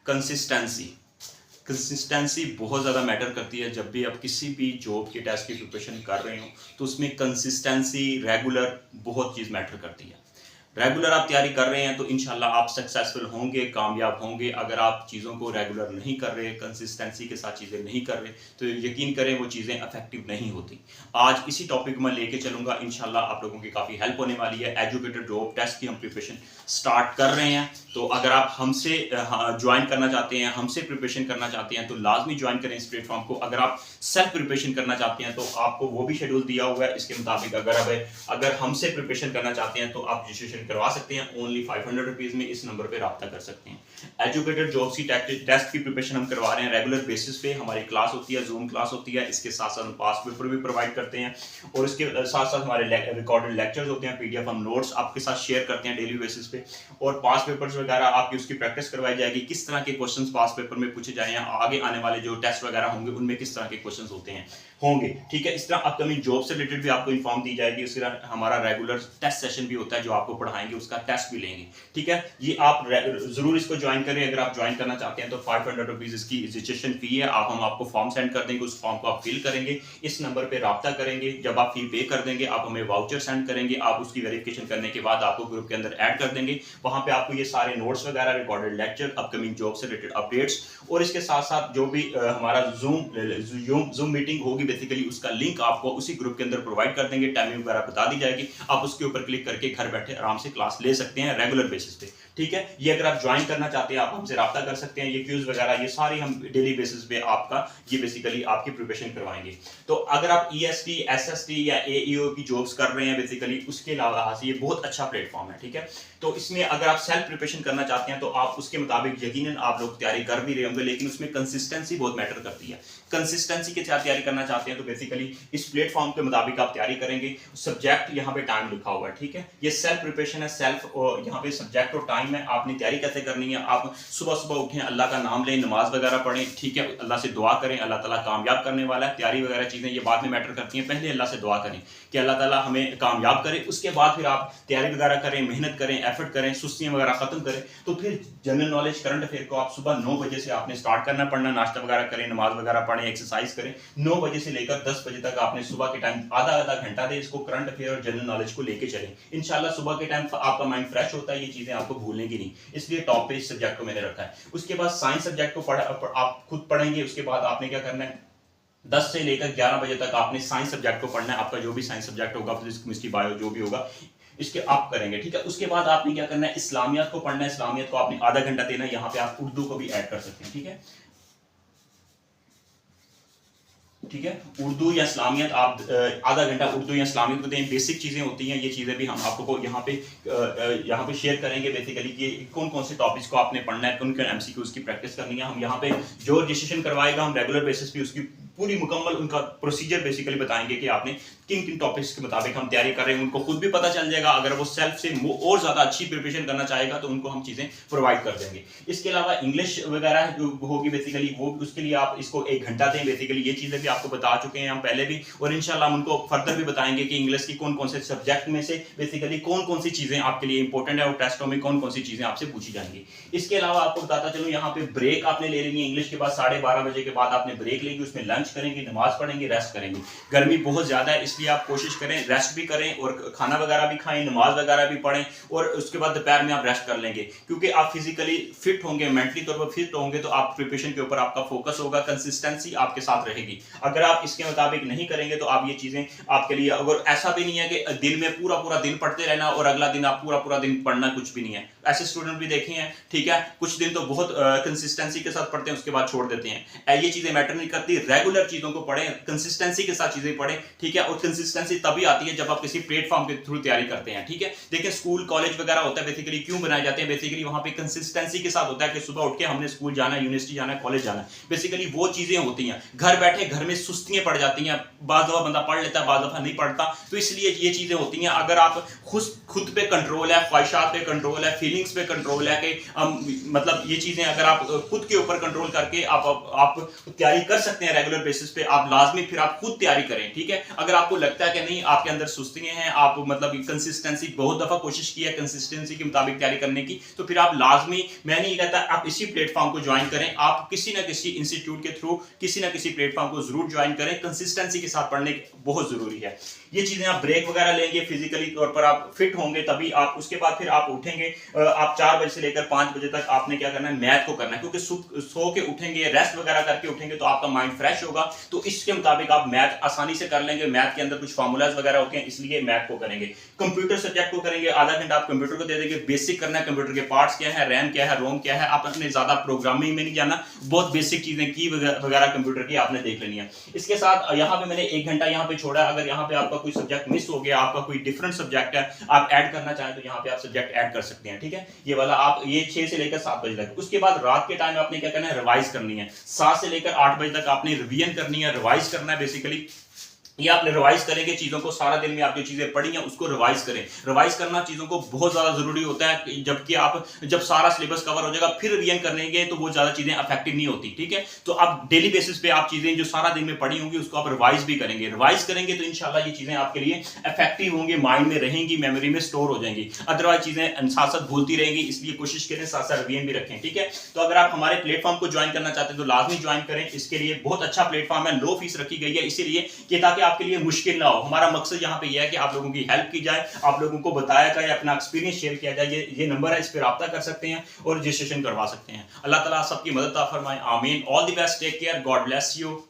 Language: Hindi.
कंसिस्टेंसी कंसिस्टेंसी बहुत ज़्यादा मैटर करती है। जब भी आप किसी भी जॉब के टेस्ट की प्रिपरेशन कर रहे हो तो उसमें कंसिस्टेंसी रेगुलर बहुत चीज़ मैटर करती है। रेगुलर आप तैयारी कर रहे हैं तो इंशाल्लाह आप सक्सेसफुल होंगे, कामयाब होंगे। अगर आप चीज़ों को रेगुलर नहीं कर रहे, कंसिस्टेंसी के साथ चीज़ें नहीं कर रहे, तो यकीन करें वो चीज़ें इफेक्टिव नहीं होती। आज इसी टॉपिक में लेके चलूँगा, इंशाल्लाह आप लोगों की काफ़ी हेल्प होने वाली है। एजुकेटेड जॉब टेस्ट की हम प्रिपरेशन स्टार्ट कर रहे हैं, तो अगर आप हमसे ज्वाइन करना चाहते हैं, हमसे प्रिपरेशन करना चाहते हैं, तो लाजमी ज्वाइन करें इस प्लेटफॉर्म को। अगर आप सेल्फ प्रिपरेशन करना चाहते हैं तो आपको वो भी शेड्यूल दिया हुआ है। इसके मुताबिक अगर हमसे प्रिपरेशन करना चाहते हैं तो आप रजिस्ट्रेशन करवा सकते हैं। ओनली 500 रुपीज़ में इस नंबर पे रब्ता कर सकते हैं। एजुकेटेड जॉब्स की टेस्ट की प्रिपरेशन हम करवा रहे हैं रेगुलर बेसिस पे। हमारी क्लास होती है, जूम क्लास होती है। इसके साथ साथ हम पास पेपर भी प्रोवाइड करते हैं और इसके साथ साथ हमारे रिकॉर्डेड लेक्चर्स होते हैं। पीडीएफ हम नोट्स आपके साथ शेयर करते हैं डेली बेसिस पे, और पास पेपर्स वगैरह आपकी उसकी प्रैक्टिस करवाई जाएगी। किस तरह के क्वेश्चंस पास पेपर में पूछे जाए हैं, आगे आने वाले जो टेस्ट वगैरह होंगे उनमें किस तरह के क्वेश्चंस होंगे, ठीक है। इस तरह अपकमिंग जॉब से रिलेटेड भी आपको इन्फॉर्म दी जाएगी। उसके बाद हमारा रेगुलर टेस्ट सेशन भी होता है जो आपको पढ़ाएंगे, उसका टेस्ट भी लेंगे, ठीक है। ये आप जरूर इसको ज्वाइन करें। अगर आप ज्वाइन करना चाहते हैं तो 500 रुपीज़ इसकी रजिस्ट्रेशन फी है। हम आपको फॉर्म सेंड कर देंगे, उस फॉर्म को आप फिल करेंगे, इस नंबर पर रब्ता करेंगे। जब आप फी पे कर देंगे आप हमें वाउचर सेंड करेंगे। आप उसकी वेरिफिकेशन करने के बाद आपको ग्रुप के अंदर ऐड कर देंगे। वहां पे आपको ये सारे नोट्स वगैरह, रिकॉर्डेड लेक्चर, अपकमिंग जॉब से रिलेटेड अपडेट्स, और इसके साथ साथ जो भी हमारा जूम मीटिंग होगी बेसिकली उसका लिंक आपको उसी ग्रुप के अंदर प्रोवाइड कर देंगे। टाइमिंग वगैरह बता दी जाएगी, आप उसके ऊपर क्लिक करके घर बैठे आराम से क्लास ले सकते हैं रेगुलर बेसिस पे, ठीक है। ये अगर आप ज्वाइन करना चाहते हैं आप हमसे रब्ता कर सकते हैं। ये क्यूज वगैरह ये सारी हम डेली बेसिस पे आपका ये बेसिकली आपकी प्रिपरेशन करवाएंगे। तो अगर आप ईएसटी, एसएसटी या एईओ की जॉब्स कर रहे हैं बेसिकली, उसके अलावा ये बहुत अच्छा प्लेटफॉर्म है, ठीक है। तो इसमें अगर आप सेल्फ प्रिपरेशन करना चाहते हैं तो आप उसके मुताबिक यकीनन आप लोग तैयारी कर भी रहे होंगे, लेकिन उसमें कंसिस्टेंसी बहुत मैटर करती है। कंसिस्टेंसी के साथ तैयारी करना चाहते हैं तो बेसिकली इस प्लेटफॉर्म के मुताबिक आप तैयारी करेंगे। सब्जेक्ट यहाँ पे टाइम लिखा हुआ है, ठीक है। ये सेल्फ प्रिपरेशन है, सेल्फ यहाँ पे सब्जेक्ट और टाइम है। आपने तैयारी कैसे करनी है, आप सुबह सुबह उठें, अल्लाह का नाम लें, नमाज वगैरह पढ़ें, ठीक है। अल्लाह से दुआ करें, अल्लाह ताला कामयाब करने वाला है। तैयारी वगैरह चीज़ें ये बाद में मैटर करती हैं। पहले अल्लाह से दुआ करें कि अल्लाह ताला हमें कामयाब करे, उसके बाद फिर आप तैयारी वगैरह करें, मेहनत करें, एफर्ट करें, सुस्तियाँ वगैरह खत्म करें। तो फिर जनरल नॉलेज, करंट अफेयर को आप सुबह 9 बजे से आपने स्टार्ट करना पड़ना। नाश्ता वगैरह करें, नमाज वगैरह पढ़ें, एक्सरसाइज करें। 9 बजे से लेकर 10 बजे तक आपने सुबह के टाइम आधा आधा घंटा दे इसको करंट अफेयर और जनरल नॉलेज को लेके चलें। इंशाल्लाह सुबह के टाइम आपका माइंड फ्रेश होता है, ये चीजें आपको भूलने की नहीं, इसलिए टॉप पे इस सब्जेक्ट को मैंने रखा है। उसके बाद साइंस सब्जेक्ट को आप खुद पढ़ेंगे। उसके बाद आपने क्या करना है, 10 से लेकर 11 बजे तक आपने साइंस सब्जेक्ट को पढ़ना है। आपका जो भी साइंस सब्जेक्ट होगा, फिजिक्स, केमिस्ट्री, बायो जो भी होगा, इसके आप करेंगे, ठीक है। उसके बाद आपने क्या करना है, इस्लामियत को पढ़ना है। इस्लामियत को आपने आधा घंटा देना है। यहाँ पे आप उर्दू को भी ऐड कर सकते हैं, ठीक है, ठीक है। उर्दू या इस्लामियत आप आधा घंटा उर्दू या इस्लामियत को दें। बेसिक चीज़ें होती हैं, ये चीज़ें भी हम आपको यहाँ पे शेयर करेंगे बेसिकली कि कौन कौन से टॉपिक्स को आपने पढ़ना है, कौन कौन एमसीक्यूज़ की प्रैक्टिस करनी है। हम यहाँ पे जो रजिस्ट्रेशन करवाएगा हम रेगुलर बेसिस पे उसकी पूरी मुकम्मल उनका प्रोसीजर बेसिकली बताएंगे कि आपने किन किन टॉपिक्स के मुताबिक हम तैयारी कर रहे हैं। उनको खुद भी पता चल जाएगा। अगर वो सेल्फ से और ज़्यादा अच्छी प्रिपरेशन करना चाहेगा तो उनको हम चीज़ें प्रोवाइड कर देंगे। इसके अलावा इंग्लिश वगैरह जो होगी बेसिकली वो उसके लिए आप इसको 1 घंटा दें। बेसिकली ये चीज़ें भी आपको बता चुके हैं हम पहले भी, और इंशाल्लाह हम उनको फर्दर भी बताएंगे कि इंग्लिश की कौन कौन से सब्जेक्ट में से बेसिकली कौन कौन सी चीज़ें आपके लिए इंपॉर्टेंट है और टेस्टों में कौन कौन सी चीज़ें आपसे पूछी जाएंगी। इसके अलावा आपको बताता चलूँ, यहाँ पे ब्रेक आपने ले लेनी है। इंग्लिश के बाद 12:30 बजे के बाद आपने ब्रेक लेंगे, उसमें लंच करेंगे, नमाज पढ़ेंगे, रेस्ट करेंगे। गर्मी बहुत ज़्यादा है इसलिए आप कोशिश करें रेस्ट भी करें और खाना वगैरह भी खाएं, नमाज वगैरह भी पढ़ें, और उसके बाद दोपहर में आप रेस्ट कर लेंगे। क्योंकि आप फिजिकली फिट होंगे, मेंटली तौर पर फिट होंगे तो आप प्रिपरेशन के ऊपर आपका फोकस होगा, कंसिस्टेंसी आपके साथ रहेगी। अगर आप इसके मुताबिक नहीं करेंगे तो आप ये चीज़ें आपके लिए, अगर ऐसा भी नहीं है कि दिन में पूरा पूरा दिन पढ़ते रहना और अगला दिन आप पूरा पूरा दिन पढ़ना, कुछ भी नहीं है। ऐसे स्टूडेंट भी देखे हैं, ठीक है। कुछ दिन तो बहुत कंसिस्टेंसी के साथ पढ़ते हैं, उसके बाद छोड़ देते हैं। ये चीज़ें मैटर नहीं करती। रेगुलर चीज़ों को पढ़ें, कंसिस्टेंसी के साथ चीज़ें पढ़ें, ठीक है। और कंसिस्टेंसी तभी आती है जब आप किसी प्लेटफॉर्म के थ्रू तैयारी करते हैं, ठीक है। देखिए स्कूल कॉलेज वगैरह होता है बेसिकली क्यों बनाए जाते हैं, बेसिकली वहां पे कंसिस्टेंसी के साथ होता है कि सुबह उठ के हमने स्कूल जाना है, यूनिवर्सिटी जाना है, कॉलेज जाना है। बेसिकली वो चीज़ें होती हैं। घर बैठे घर में सुस्तियाँ पड़ जाती हैं, बाज़ दफ़ा बंदा पढ़ लेता है, बाज़ दफ़ा नहीं पढ़ता, तो इसलिए ये चीज़ें होती हैं। अगर आप खुद पे कंट्रोल है, ख्वाहिशात पे कंट्रोल है, फीलिंग्स पे कंट्रोल है कि मतलब ये चीज़ें अगर आप खुद के ऊपर कंट्रोल करके आप तैयारी कर सकते हैं रेगुलर रेगुलर बेसिस पे आप लाजमी फिर आप खुद तैयारी करें, ठीक है। अगर आपको लगता है कि नहीं आपके अंदर सुस्तियां हैं, आप मतलब कंसिस्टेंसी बहुत दफा कोशिश की है कंसिस्टेंसी के मुताबिक तैयारी करने की, तो फिर आप लाजमी, मैं नहीं कहता आप इसी प्लेटफॉर्म को ज्वाइन करें, आप किसी ना किसी इंस्टीट्यूट के थ्रू किसी ना किसी प्लेटफॉर्म को जरूर ज्वाइन करें। कंसिस्टेंसी के साथ पढ़ने बहुत जरूरी है। ये चीजें आप ब्रेक वगैरह लेंगे, फिजिकली तौर पर आप फिट होंगे, तभी आप उसके बाद फिर आप उठेंगे। आप 4 बजे से लेकर 5 बजे तक आपने क्या करना है, मैथ को करना है, क्योंकि सो के उठेंगे, रेस्ट वगैरह करके उठेंगे तो आपका माइंड फ्रेश होगा, तो इसके मुताबिक आप मैथ आसानी से कर लेंगे। मैथ के अंदर कुछ फार्मूलाज वगैरह होते हैं, इसलिए मैथ को करेंगे। कंप्यूटर सब्जेक्ट को करेंगे, आधा घंटा आप कंप्यूटर को दे देंगे। बेसिक करना है, कंप्यूटर के पार्ट्स क्या है, रैम क्या है, रोम क्या है, आप अपने ज्यादा प्रोग्रामिंग में नहीं जाना, बहुत बेसिक चीजें की वगैरह कंप्यूटर की आपने देख लेनी है। इसके साथ यहाँ पे मैंने 1 घंटा यहाँ पे छोड़ा। अगर यहाँ पे आपका कोई सब्जेक्ट मिस हो गया, आपका कोई डिफरेंट सब्जेक्ट है, आप ऐड करना चाहें तो यहाँ पे आप सब्जेक्ट ऐड कर सकते हैं, ठीक है। ये वाला आप ये 6 से लेकर 7 बजे तक। उसके बाद रात के टाइम आपने क्या करना है, रिवाइज करनी है। 7 से लेकर 8 बजे तक आपने रिवीजन करनी है, रिवाइज करना है। बेसिकली ये आपने रिवाइज करेंगे चीजों को, सारा दिन में आप जो चीजें पढ़ी हैं उसको रिवाइज करें। रिवाइज करना चीजों को बहुत ज्यादा जरूरी होता है, जबकि आप जब सारा सिलेबस कवर हो जाएगा फिर रिवीजन करेंगे तो वो ज्यादा चीजें इफेक्टिव नहीं होती, ठीक है। तो आप डेली बेसिस पे आप चीजें जो सारा दिन में पढ़ी होंगी उसको आप रिवाइज भी करेंगे। रिवाइज करेंगे तो इंशाल्लाह ये चीजें आपके लिए इफेक्टिव होंगी, माइंड में रहेंगी, मेमोरी में स्टोर हो जाएंगी। अदरवाइज चीजें साथ साथ भूलती रहेंगी, इसलिए कोशिश करें साथ साथ रिवीजन भी रखें, ठीक है। तो अगर आप हमारे प्लेटफॉर्म को ज्वाइन करना चाहते हैं तो लाजमी ज्वाइन करें। इसके लिए बहुत अच्छा प्लेटफॉर्म है, लो फीस रखी गई है इसीलिए कि ताकि आपके लिए मुश्किल ना हो। हमारा मकसद यहाँ पे यह है कि आप लोगों की हेल्प की जाए, आप लोगों को बताया जाए, अपना एक्सपीरियंस शेयर किया जाए। ये नंबर है, इस पर राब्ता कर सकते हैं और रजिस्ट्रेशन करवा सकते हैं। अल्लाह ताला सबकी मदद फरमाए, आमीन। All the best, take care, God bless you.